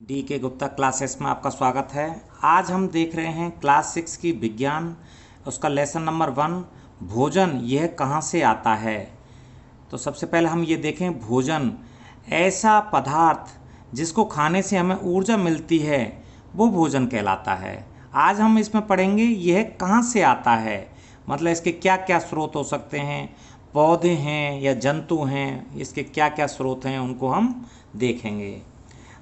D के Gupta classes में आपका स्वागत है। आज हम देख रहे हैं क्लास 6 की विज्ञान, उसका लेसन नंबर 1 भोजन यह कहाँ से आता है। तो सबसे पहले हम ये देखें, भोजन ऐसा पदार्थ जिसको खाने से हमें ऊर्जा मिलती है वो भोजन कहलाता है। आज हम इसमें पढ़ेंगे यह कहाँ से आता है, मतलब इसके क्या क्या स्रोत हो सकते हैं, पौधे हैं या जंतु हैं, इसके क्या क्या स्रोत हैं उनको हम देखेंगे।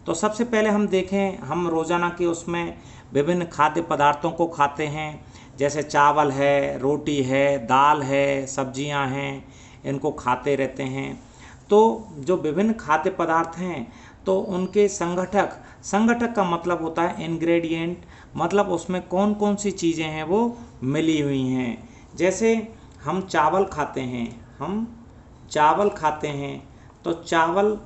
तो सबसे पहले हम देखें, हम रोज़ाना के उसमें विभिन्न खाद्य पदार्थों को खाते हैं, जैसे चावल है, रोटी है, दाल है, सब्जियां हैं, इनको खाते रहते हैं। तो जो विभिन्न खाद्य पदार्थ हैं तो उनके संगठक का मतलब होता है इंग्रेडिएंट, मतलब उसमें कौन कौन सी चीज़ें हैं वो मिली हुई हैं। जैसे हम चावल खाते हैं, तो चावल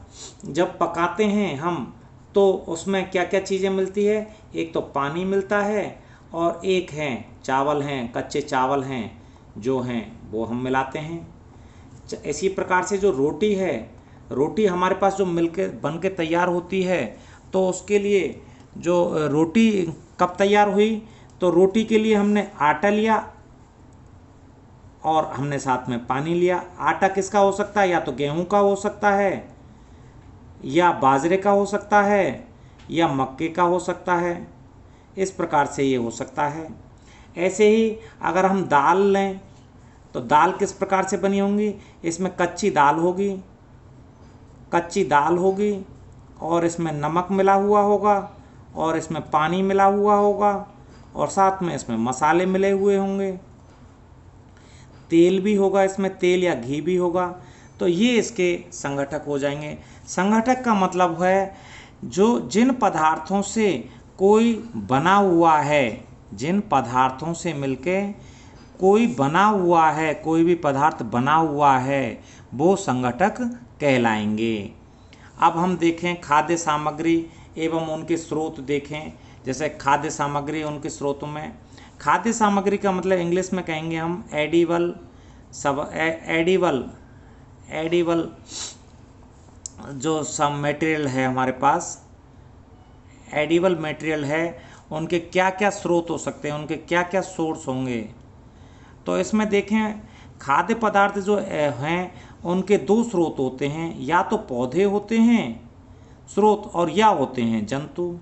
जब पकाते हैं हम तो उसमें क्या क्या चीज़ें मिलती है, एक तो पानी मिलता है और एक है चावल हैं, कच्चे चावल हैं जो हैं वो हम मिलाते हैं। इसी प्रकार से जो रोटी है, रोटी हमारे पास जो मिलके बन के तैयार होती है, तो उसके लिए जो रोटी कब तैयार हुई, तो रोटी के लिए हमने आटा लिया और हमने साथ में पानी लिया। आटा किसका हो सकता है, या तो गेहूं का हो सकता है, या बाजरे का हो सकता है, या मक्के का हो सकता है। इस प्रकार से ये हो सकता है। ऐसे ही अगर हम दाल लें तो दाल किस प्रकार से बनी होंगी, इसमें कच्ची दाल होगी और इसमें नमक मिला हुआ होगा और इसमें पानी मिला हुआ होगा और साथ में इसमें मसाले मिले हुए होंगे, तेल भी होगा, इसमें तेल या घी भी होगा। तो ये इसके संगठक हो जाएंगे। संगठक का मतलब है जो जिन पदार्थों से कोई बना हुआ है, जिन पदार्थों से मिलके कोई बना हुआ है, कोई भी पदार्थ बना हुआ है, वो संगठक कहलाएंगे। अब हम देखें खाद्य सामग्री एवं उनके स्रोत देखें। जैसे खाद्य सामग्री, उनके स्रोतों में खाद्य सामग्री का मतलब इंग्लिश में कहेंगे हम एडिबल जो सब मटेरियल है हमारे पास, एडिबल मटेरियल है, उनके क्या क्या स्रोत हो सकते हैं, उनके क्या क्या सोर्स होंगे। तो इसमें देखें खाद्य पदार्थ जो हैं उनके दो स्रोत होते हैं, या तो पौधे होते हैं स्रोत और या होते हैं जंतु,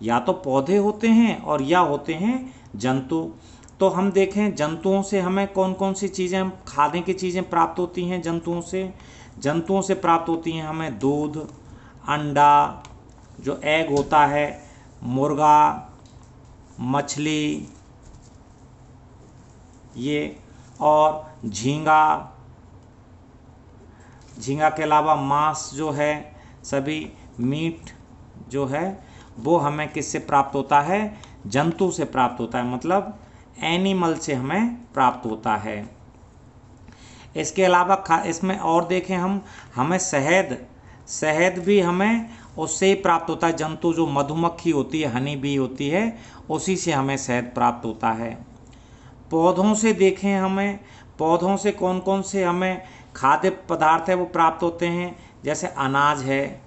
या तो पौधे होते हैं और या होते हैं जंतु। तो हम देखें जंतुओं से हमें कौन कौन सी चीज़ें, खाने की चीज़ें प्राप्त होती हैं जंतुओं से प्राप्त होती हैं हमें दूध, अंडा जो एग होता है, मुर्गा, मछली ये, और झींगा के अलावा मांस जो है, सभी मीट जो है वो हमें किससे प्राप्त होता है, जंतु से प्राप्त होता है, मतलब एनिमल से हमें प्राप्त होता है। इसके अलावा इसमें और देखें हम, हमें शहद भी हमें उससे ही प्राप्त होता है, जंतु जो मधुमक्खी होती है, हनी बी होती है, उसी से हमें शहद प्राप्त होता है। पौधों से देखें हमें, पौधों से कौन कौन से हमें खाद्य पदार्थ है वो प्राप्त होते हैं। जैसे अनाज है,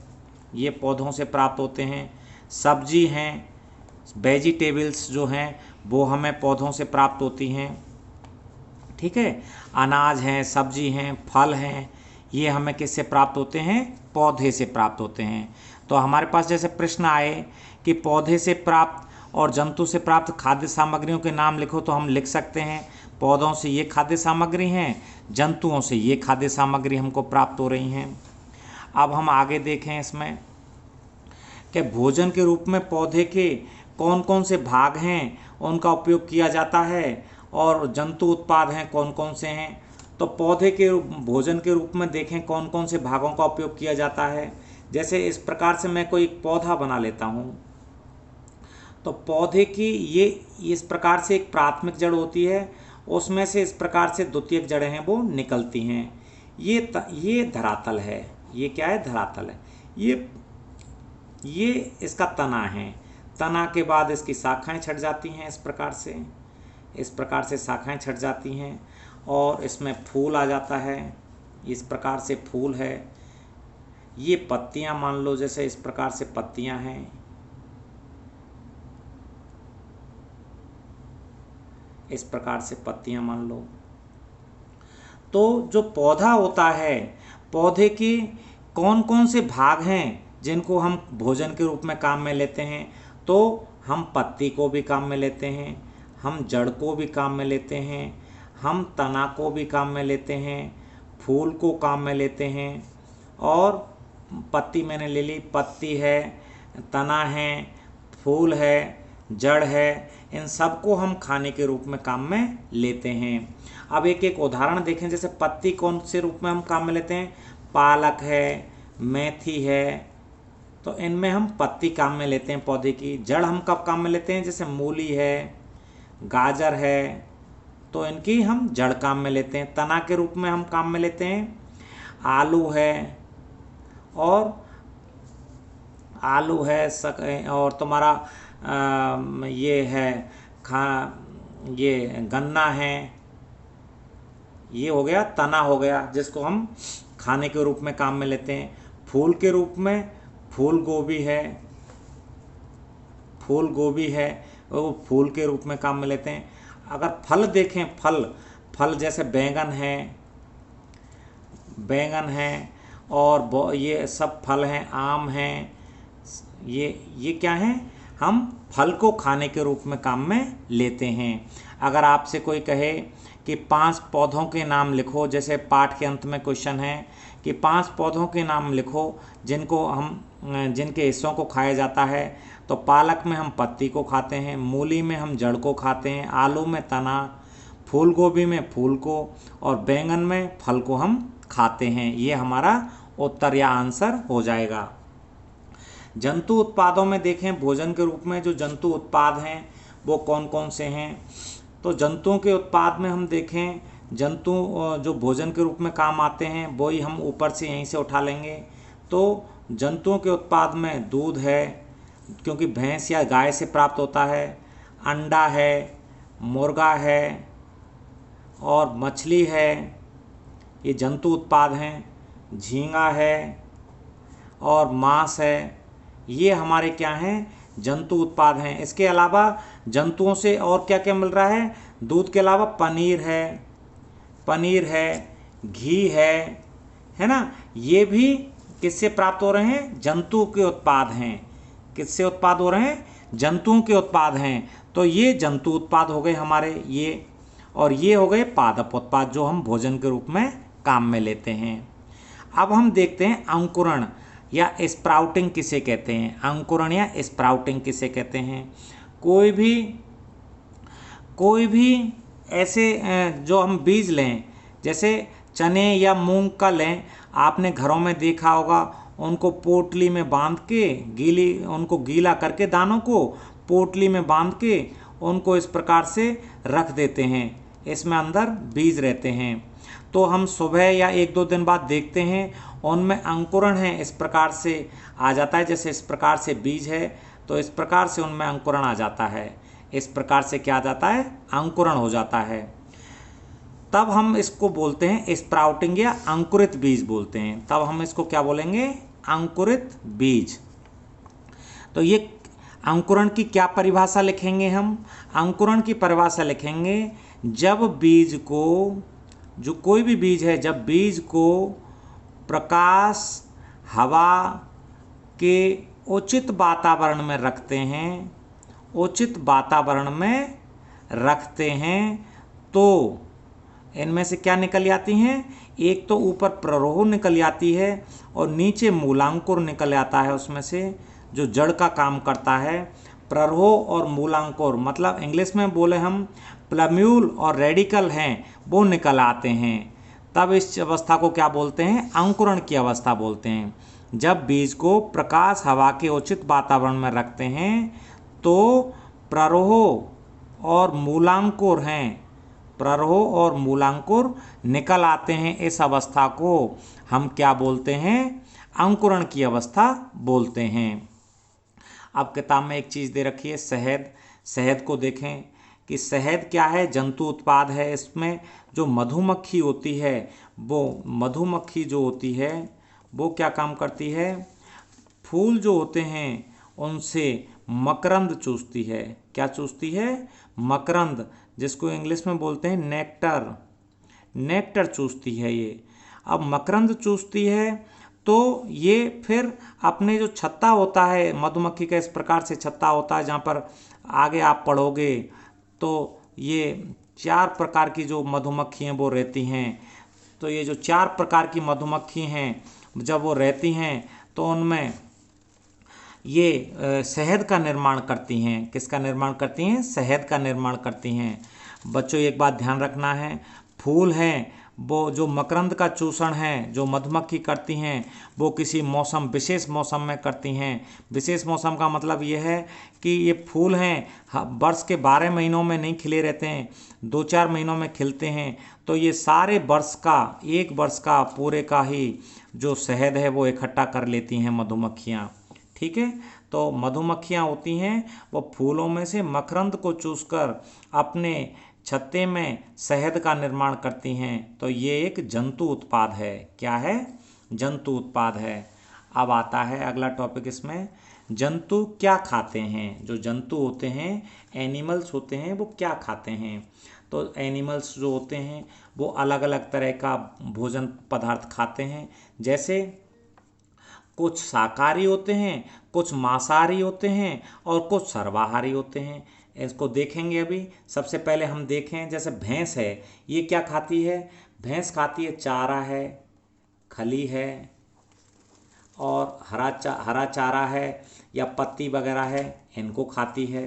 ये पौधों से प्राप्त होते हैं। सब्जी हैं, वेजिटेबल्स जो हैं वो हमें पौधों से प्राप्त होती हैं, ठीक है। अनाज हैं, सब्जी हैं, फल हैं, ये हमें किससे प्राप्त होते हैं, पौधे से प्राप्त होते हैं। तो हमारे पास जैसे प्रश्न आए कि पौधे से प्राप्त और जंतु से प्राप्त खाद्य सामग्रियों के नाम लिखो, तो हम लिख सकते हैं पौधों से ये खाद्य सामग्री हैं, जंतुओं से ये खाद्य सामग्री हमको प्राप्त हो रही हैं। अब हम आगे देखें इसमें कि भोजन के रूप में पौधे के कौन कौन से भाग हैं उनका उपयोग किया जाता है, और जंतु उत्पाद हैं कौन कौन से हैं। तो पौधे के भोजन के रूप में देखें कौन कौन से भागों का उपयोग किया जाता है। जैसे इस प्रकार से मैं कोई पौधा बना लेता हूँ, तो पौधे की ये इस प्रकार से एक प्राथमिक जड़ होती है, उसमें से इस प्रकार से द्वितीयक जड़ें हैं वो निकलती हैं। ये धरातल है, ये क्या है, धरातल है। ये इसका तना है, तना के बाद इसकी शाखाएं छट जाती हैं, इस प्रकार से शाखाएं छट जाती हैं और इसमें फूल आ जाता है, इस प्रकार से फूल है। ये पत्तियां मान लो, जैसे इस प्रकार से पत्तियां हैं, इस प्रकार से पत्तियां मान लो। तो जो पौधा होता है, पौधे के कौन कौन से भाग हैं जिनको हम भोजन के रूप में काम में लेते हैं? तो हम पत्ती को भी काम में लेते हैं, हम जड़ को भी काम में लेते हैं, हम तना को भी काम में लेते हैं, फूल को काम में लेते हैं। और पत्ती मैंने ले ली, पत्ती है, तना है, फूल है, जड़ है, इन सबको हम खाने के रूप में काम में लेते हैं। अब एक एक उदाहरण देखें। जैसे पत्ती कौन से रूप में हम काम में लेते हैं? पालक है, मेथी है, तो इनमें हम पत्ती काम में लेते हैं पौधे की। जड़ हम कब काम में लेते हैं? जैसे मूली है, गाजर है, तो इनकी हम जड़ काम में लेते हैं। तना के रूप में हम काम में लेते हैं आलू है, और आलू है और तुम्हारा ये है ये गन्ना है, ये हो गया तना हो गया, जिसको हम खाने के रूप में काम में लेते हैं। फूल के रूप में फूल गोभी है, फूल गोभी है, वो फूल के रूप में काम में लेते हैं। अगर फल देखें, फल जैसे बैंगन है और ये सब फल हैं, आम हैं, ये क्या हैं? हम फल को खाने के रूप में काम में लेते हैं। अगर आपसे कोई कहे कि 5 पौधों के नाम लिखो, जैसे पाठ के अंत में क्वेश्चन है कि 5 पौधों के नाम लिखो जिनके हिस्सों को खाया जाता है, तो पालक में हम पत्ती को खाते हैं, मूली में हम जड़ को खाते हैं, आलू में तना, फूल गोभी में फूल को, और बैंगन में फल को हम खाते हैं। ये हमारा उत्तर या आंसर हो जाएगा। जंतु उत्पादों में देखें, भोजन के रूप में जो जंतु उत्पाद हैं वो कौन कौन से हैं? तो जंतुओं के उत्पाद में हम देखें, जंतु जो भोजन के रूप में काम आते हैं वो ही हम ऊपर से यहीं से उठा लेंगे। तो जंतुओं के उत्पाद में दूध है, क्योंकि भैंस या गाय से प्राप्त होता है, अंडा है, मुर्गा है, और मछली है, ये जंतु उत्पाद हैं। झींगा है और मांस है, ये हमारे क्या हैं? जंतु उत्पाद हैं। इसके अलावा जंतुओं से और क्या क्या मिल रहा है? दूध के अलावा पनीर है, घी है ना? ये भी किससे प्राप्त हो रहे हैं? जंतु के उत्पाद हैं। किससे उत्पाद हो रहे हैं? जंतुओं के उत्पाद हैं। तो ये जंतु उत्पाद हो गए हमारे ये, और ये हो गए पादप उत्पाद जो हम भोजन के रूप में काम में लेते हैं। अब हम देखते हैं अंकुरण या स्प्राउटिंग किसे कहते हैं। अंकुरण या स्प्राउटिंग किसे कहते हैं? कोई भी ऐसे जो हम बीज लें, जैसे चने या मूंग का लें, आपने घरों में देखा होगा, उनको पोटली में बांध के उनको गीला करके, दानों को पोटली में बांध के उनको इस प्रकार से रख देते हैं, इसमें अंदर बीज रहते हैं। तो हम सुबह या 1-2 दिन बाद देखते हैं उनमें अंकुरण है, इस प्रकार से आ जाता है। जैसे इस प्रकार से बीज है तो इस प्रकार से उनमें अंकुरण आ जाता है। इस प्रकार से क्या आ जाता है? अंकुरण हो जाता है। तब हम इसको बोलते हैं स्प्राउटिंग या अंकुरित बीज बोलते हैं। तब हम इसको क्या बोलेंगे? अंकुरित बीज। तो ये अंकुरण की क्या परिभाषा लिखेंगे हम? अंकुरण की परिभाषा लिखेंगे जब बीज को, जो कोई भी बीज है, जब बीज को प्रकाश, हवा के उचित वातावरण में रखते हैं, उचित वातावरण में रखते हैं, तो इनमें से क्या निकल आती हैं? एक तो ऊपर प्ररोह निकल आती है और नीचे मूलांकुर निकल आता है, उसमें से जो जड़ का काम करता है। प्ररोह और मूलांकुर मतलब इंग्लिश में बोले हम प्लम्यूल और रेडिकल हैं, वो निकल आते हैं। तब इस अवस्था को क्या बोलते हैं? अंकुरण की अवस्था बोलते हैं। जब बीज को प्रकाश, हवा के उचित वातावरण में रखते हैं तो प्ररोह और मूलांकुर हैं, प्ररोह और मूलांकुर निकल आते हैं। इस अवस्था को हम क्या बोलते हैं? अंकुरण की अवस्था बोलते हैं। अब किताब में एक चीज़ दे रखी है, शहद को देखें कि शहद क्या है? जंतु उत्पाद है। इसमें जो मधुमक्खी होती है, वो मधुमक्खी जो होती है वो क्या काम करती है? फूल जो होते हैं उनसे मकरंद चूसती है। क्या चूसती है? मकरंद, जिसको इंग्लिश में बोलते हैं नेक्टर। नेक्टर चूसती है ये। अब मकरंद चूसती है तो ये फिर अपने जो छत्ता होता है, मधुमक्खी का इस प्रकार से छत्ता होता है, जहाँ पर आगे आप पढ़ोगे तो ये 4 प्रकार की जो मधुमक्खी हैं वो रहती हैं। तो ये जो 4 प्रकार की मधुमक्खी हैं, जब वो रहती हैं तो उनमें ये शहद का निर्माण करती हैं। किसका निर्माण करती हैं? शहद का निर्माण करती हैं। बच्चों एक बात ध्यान रखना है, फूल हैं वो जो मकरंद का चूषण है जो मधुमक्खी करती हैं वो किसी मौसम, विशेष मौसम में करती हैं। विशेष मौसम का मतलब ये है कि ये फूल हैं वर्ष के 12 महीनों में नहीं खिले रहते हैं, 2-4 महीनों में खिलते हैं। तो ये सारे वर्ष का, 1 वर्ष का पूरे का ही जो शहद है वो इकट्ठा कर लेती हैं मधुमक्खियाँ। ठीक है, तो मधुमक्खियाँ होती हैं वो फूलों में से मकरंद को चूसकर अपने छत्ते में शहद का निर्माण करती हैं। तो ये एक जंतु उत्पाद है। क्या है? जंतु उत्पाद है। अब आता है अगला टॉपिक इसमें, जंतु क्या खाते हैं। जो जंतु होते हैं, एनिमल्स होते हैं, वो क्या खाते हैं। तो एनिमल्स जो होते हैं वो अलग अलग तरह का भोजन पदार्थ खाते हैं। जैसे कुछ शाकाहारी होते हैं, कुछ मांसाहारी होते हैं और कुछ सर्वाहारी होते हैं। इसको देखेंगे अभी। सबसे पहले हम देखें, जैसे भैंस है, ये क्या खाती है? भैंस खाती है चारा है, खली है और हरा चारा है या पत्ती वगैरह है, इनको खाती है।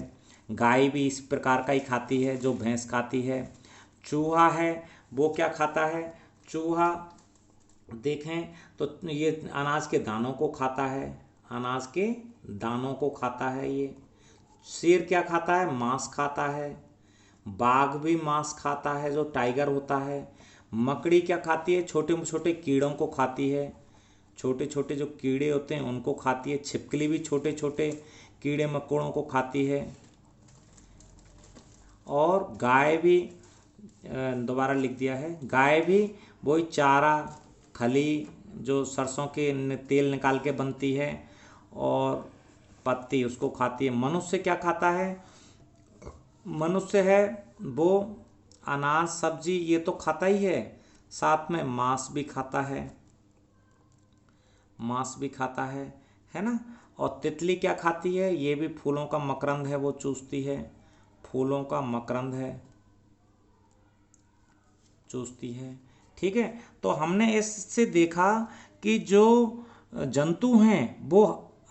गाय भी इस प्रकार का ही खाती है जो भैंस खाती है। चूहा है, वो क्या खाता है? चूहा देखें तो ये अनाज के दानों को खाता है, अनाज के दानों को खाता है ये। शेर क्या खाता है? मांस खाता है। बाघ भी मांस खाता है, जो टाइगर होता है। मकड़ी क्या खाती है? छोटे छोटे कीड़ों को खाती है, छोटे छोटे जो कीड़े होते हैं उनको खाती है। छिपकली भी छोटे छोटे कीड़े मकोड़ों को खाती है। और गाय भी, दोबारा लिख दिया है, गाय भी वही चारा, खली जो सरसों के तेल निकाल के बनती है और पत्ती, उसको खाती है। मनुष्य क्या खाता है? मनुष्य है वो अनाज सब्जी ये तो खाता ही है, साथ में मांस भी खाता है, मांस भी खाता है ना। और तितली क्या खाती है? ये भी फूलों का मकरंद है वो चूसती है, फूलों का मकरंद है चूसती है। ठीक है, तो हमने इससे देखा कि जो जंतु हैं वो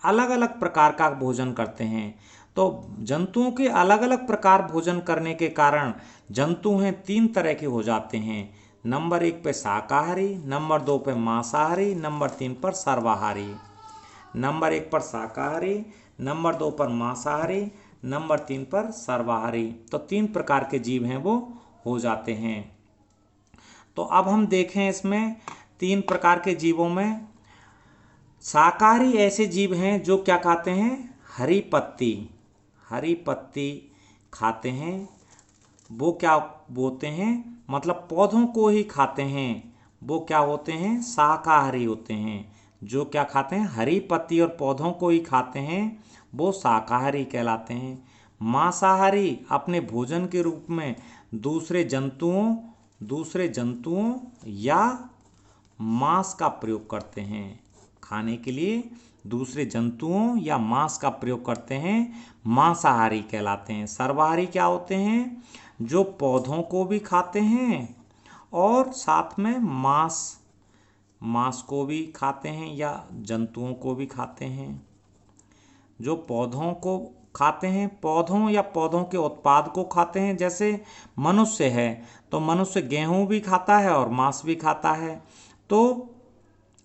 अलग अलग प्रकार का भोजन करते हैं। तो जंतुओं के अलग अलग प्रकार भोजन करने के कारण जंतु हैं 3 तरह के हो जाते हैं। नंबर 1 पे शाकाहारी, नंबर 2 पे मांसाहारी, नंबर 3 पर सर्वाहारी। नंबर 1 पर शाकाहारी, नंबर 2 पर मांसाहारी, नंबर 3 पर सर्वाहारी। तो 3 प्रकार के जीव हैं वो हो जाते हैं। तो अब हम देखें इसमें 3 प्रकार के जीवों में, शाकाहारी ऐसे जीव हैं जो क्या खाते हैं? हरी पत्ती खाते हैं। वो क्या बोलते हैं? मतलब पौधों को ही खाते हैं। वो क्या होते हैं? शाकाहारी होते हैं। जो क्या खाते हैं? हरी पत्ती और पौधों को ही खाते हैं, वो शाकाहारी कहलाते हैं। मांसाहारी अपने भोजन के रूप में दूसरे जंतुओं या मांस का प्रयोग करते हैं। खाने के लिए दूसरे जंतुओं या मांस का प्रयोग करते हैं, मांसाहारी कहलाते हैं। सर्वाहारी क्या होते हैं? जो पौधों को भी खाते हैं और साथ में मांस को भी खाते हैं या जंतुओं को भी खाते हैं। जो पौधों को खाते हैं, पौधों या पौधों के उत्पाद को खाते हैं। जैसे मनुष्य है तो मनुष्य गेहूं भी खाता है और मांस भी खाता है। तो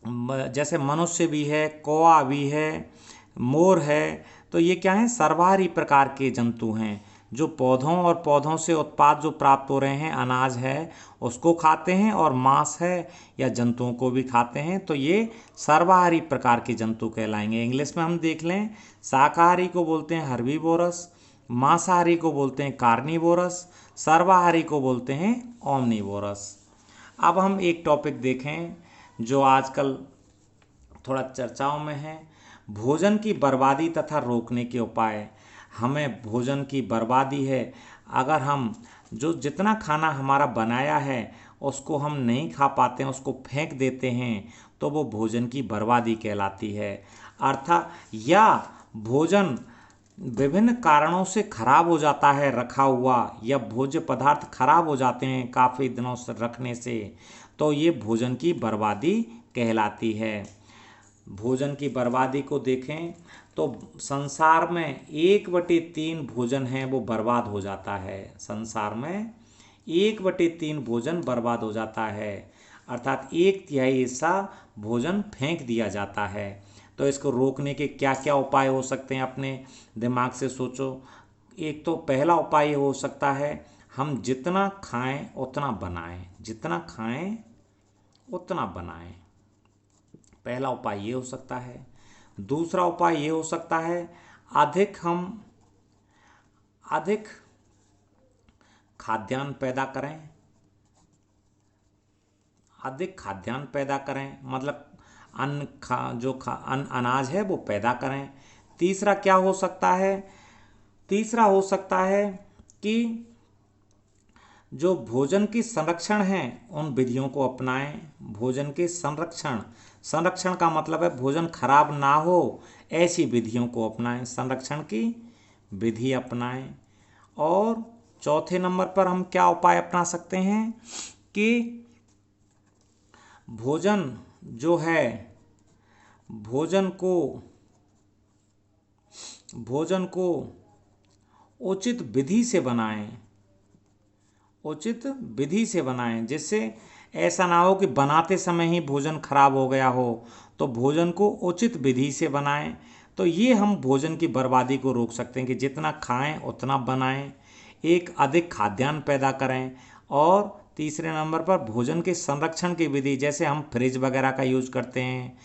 जैसे मनुष्य भी है, कौवा भी है, मोर है, तो ये क्या है? सर्वाहारी प्रकार के जंतु हैं जो पौधों और पौधों से उत्पाद जो प्राप्त हो रहे हैं, अनाज है उसको खाते हैं और मांस है या जंतुओं को भी खाते हैं। तो ये सर्वाहारी प्रकार के जंतु कहलाएंगे। इंग्लिश में हम देख लें, शाकाहारी को बोलते हैं हर्बीवोरस, मांसाहारी को बोलते हैं कार्निवोरस, सर्वाहारी को बोलते हैं ओमनिवोरस। अब हम एक टॉपिक देखें जो आजकल थोड़ा चर्चाओं में है, भोजन की बर्बादी तथा रोकने के उपाय। हमें भोजन की बर्बादी है, अगर हम जो जितना खाना हमारा बनाया है उसको हम नहीं खा पाते हैं, उसको फेंक देते हैं, तो वो भोजन की बर्बादी कहलाती है। अर्थात या भोजन विभिन्न कारणों से खराब हो जाता है रखा हुआ, या भोज्य पदार्थ खराब हो जाते हैं काफ़ी दिनों से रखने से, तो ये भोजन की बर्बादी कहलाती है। भोजन की बर्बादी को देखें तो संसार में 1/3 भोजन है वो बर्बाद हो जाता है। संसार में 1/3 भोजन बर्बाद हो जाता है, अर्थात 1/3 हिस्सा भोजन फेंक दिया जाता है। तो इसको रोकने के क्या क्या उपाय हो सकते हैं, अपने दिमाग से सोचो। एक तो पहला उपाय ये हो सकता है, हम जितना खाएं उतना बनाएं, जितना खाएं उतना बनाएं। पहला उपाय ये हो सकता है। दूसरा उपाय ये हो सकता है, अधिक खाद्यान्न पैदा करें, अधिक खाद्यान्न पैदा करें, मतलब अन्न अनाज है वो पैदा करें। तीसरा क्या हो सकता है, तीसरा हो सकता है कि जो भोजन की संरक्षण है उन विधियों को अपनाएं। भोजन के संरक्षण का मतलब है भोजन खराब ना हो ऐसी विधियों को अपनाएं, संरक्षण की विधि अपनाएं। और चौथे नंबर पर हम क्या उपाय अपना सकते हैं कि भोजन जो है, भोजन को उचित विधि से बनाएं, उचित विधि से बनाएं, जिससे ऐसा ना हो कि बनाते समय ही भोजन खराब हो गया हो। तो भोजन को उचित विधि से बनाएं। तो ये हम भोजन की बर्बादी को रोक सकते हैं कि जितना खाएं उतना बनाएं, एक अधिक खाद्यान्न पैदा करें। और तीसरे नंबर पर भोजन के संरक्षण की विधि, जैसे हम फ्रिज वगैरह का यूज़ करते हैं,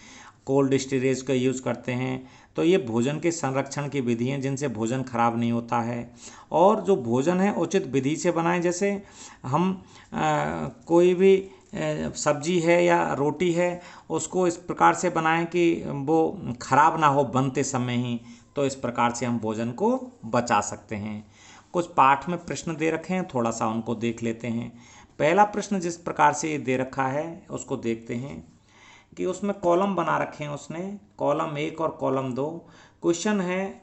कोल्ड स्टोरेज का यूज़ करते हैं, तो ये भोजन के संरक्षण की विधि हैं जिनसे भोजन खराब नहीं होता है। और जो भोजन है उचित विधि से बनाएं, जैसे हम कोई भी सब्जी है या रोटी है उसको इस प्रकार से बनाएं कि वो खराब ना हो बनते समय ही, तो इस प्रकार से हम भोजन को बचा सकते हैं। कुछ पाठ में प्रश्न दे रखे हैं, थोड़ा सा उनको देख लेते हैं। पहला प्रश्न जिस प्रकार से दे रखा है उसको देखते हैं कि उसमें कॉलम बना रखे हैं उसने, कॉलम 1 और कॉलम 2। क्वेश्चन है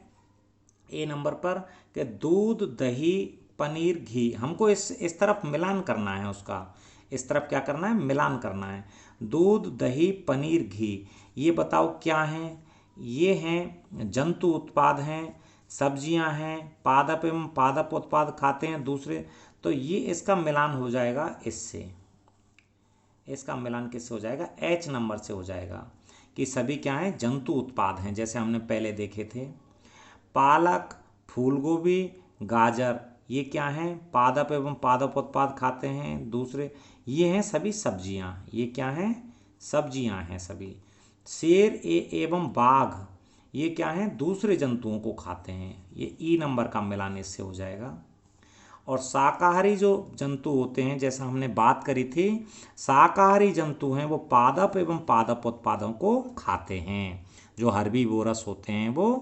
ए नंबर पर कि दूध, दही, पनीर, घी, हमको इस तरफ मिलान करना है, उसका इस तरफ क्या करना है, मिलान करना है। दूध, दही, पनीर, घी, ये बताओ क्या हैं। ये हैं जंतु उत्पाद हैं, सब्जियां हैं, पादप एवं पादप उत्पाद खाते हैं दूसरे। तो ये इसका मिलान हो जाएगा इससे, इसका मिलान किससे हो जाएगा, एच नंबर से हो जाएगा कि सभी क्या हैं, जंतु उत्पाद हैं, जैसे हमने पहले देखे थे। पालक, फूलगोभी, गाजर, ये क्या हैं, पादप एवं पादप उत्पाद खाते हैं दूसरे। ये हैं सभी सब्जियां, ये क्या हैं, सब्जियां हैं सभी। शेर एवं बाघ, ये क्या हैं, दूसरे जंतुओं को खाते हैं, ये ई नंबर का मिलान इससे हो जाएगा। और शाकाहारी जो जंतु होते हैं, जैसा हमने बात करी थी, शाकाहारी जंतु हैं वो पादप एवं पादप उत्पादों को खाते हैं। जो हर्बीवोरस होते हैं वो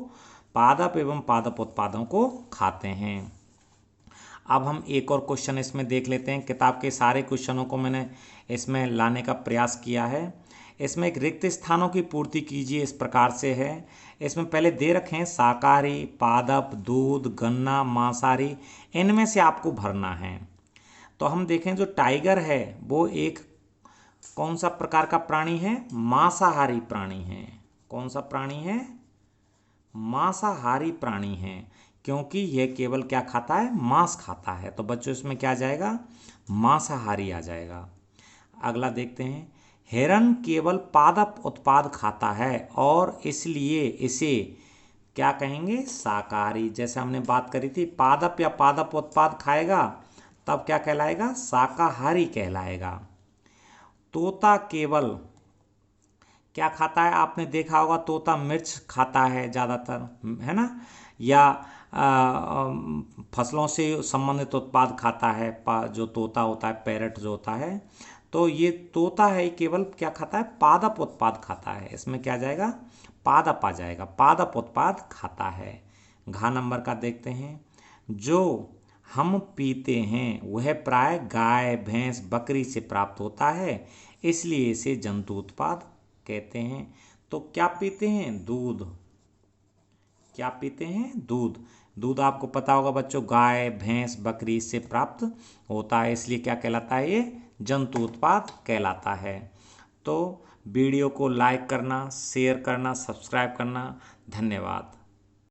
पादप एवं पादप उत्पादों को खाते हैं। अब हम एक और क्वेश्चन इसमें देख लेते हैं। किताब के सारे क्वेश्चनों को मैंने इसमें लाने का प्रयास किया है। इसमें एक रिक्त स्थानों की पूर्ति कीजिए, इस प्रकार से है। इसमें पहले दे रखे हैं शाकाहारी, पादप, दूध, गन्ना, मांसाहारी, इनमें से आपको भरना है। तो हम देखें जो टाइगर है वो एक कौन सा प्रकार का प्राणी है, मांसाहारी प्राणी है। कौन सा प्राणी है, मांसाहारी प्राणी है, क्योंकि यह केवल क्या खाता है, मांस खाता है। तो बच्चों इसमें क्या आ जाएगा, मांसाहारी आ जाएगा। अगला देखते हैं, हिरण केवल पादप उत्पाद खाता है और इसलिए इसे क्या कहेंगे, शाकाहारी। जैसे हमने बात करी थी, पादप या पादप उत्पाद खाएगा तब क्या कहलाएगा, शाकाहारी कहलाएगा। तोता केवल क्या खाता है, आपने देखा होगा तोता मिर्च खाता है ज़्यादातर, है ना, या फसलों से संबंधित उत्पाद खाता है। जो तोता होता है, पैरट जो होता है, तो ये तोता है केवल क्या खाता है, पादप उत्पाद खाता है। इसमें क्या जाएगा, पादप आ जाएगा, पादप उत्पाद खाता है। घ नंबर का देखते हैं, जो हम पीते हैं वह प्राय गाय, भैंस, बकरी से प्राप्त होता है, इसलिए इसे जंतु उत्पाद कहते हैं। तो क्या पीते हैं? दूध। क्या पीते हैं? दूध। दूध आपको पता होगा बच्चों, गाय, भैंस, बकरी से प्राप्त होता है, इसलिए क्या कहलाता है? ये जंतु उत्पाद कहलाता है। तो वीडियो को लाइक करना, शेयर करना, सब्सक्राइब करना। धन्यवाद।